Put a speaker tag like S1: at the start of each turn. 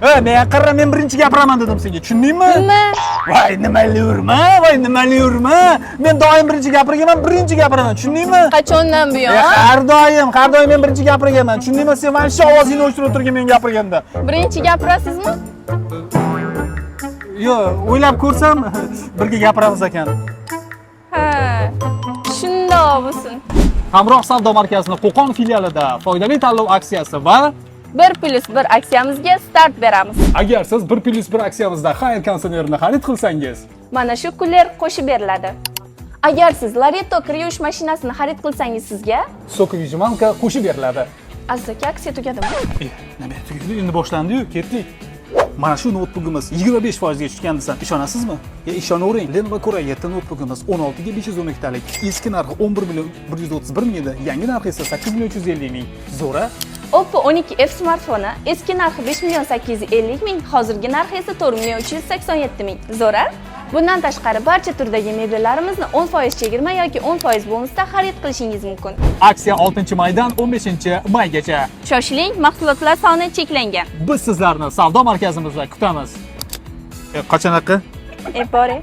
S1: Men qarra, men birinchi gapiraman dedim senga. Tushundingmi?
S2: Nima?
S1: Voy, nimalayurma. Men doim birinchi gapirganman, birinchi gapiraman. Tushundingmi?
S2: Qachondan buyon?
S1: Har doim men birinchi gapirganman. Tushundingmi? Sen mana shu ovozingni o'chirib o'tirgan men gapirganda.
S2: Birinchi gapirasizmi?
S1: Yo'q, o'ylab ko'rsam birga gapiramiz ekan.
S2: Ha. Shundoq bo'lsin.
S1: Hamroh savdo markazining Qo'qon filialida foydali tanlov aksiyasi va
S2: 1+1 aksiyamizga start beramiz.
S1: agar siz 1+1 aksiyamizda Haier konditsionerini xarid qilsangiz,
S2: Mana shu kunlar qo'shib beriladi. Agar siz Lareto kir yuvish mashinasini xarid qilsangiz sizga
S1: so'kigijmanka qo'shib beriladi.
S2: Aslida aksiya tugadimi?
S1: Nima tugadi? Endi boshlandi-yu, ketdik. Mana shu notebookimiz 25% ga tushgan desam, ishonasizmi? Ishonavering. Lenovo Core i7 notebookimiz 16 ga 512 talik. Eski narxi 11 ming edi, yangi narxi esa 8 350 ming. Zo'ra?
S2: Oppo 12F smartfoni eski narxi 5 850 ming, hozirgi narxi esa 4 387 ming. Zo'ra? Bundan tashqari barcha turdagi mebellarimizni 10% chegirma yoki 10% bonusda xarid qilishingiz mumkin.
S1: Aksiya 6-maydan 15-maygacha.
S2: Shoshiling, mahsulotlar soni cheklangan.
S1: Biz sizlarni savdo markazimizda kutamiz. Qachon aqi?
S2: Bore.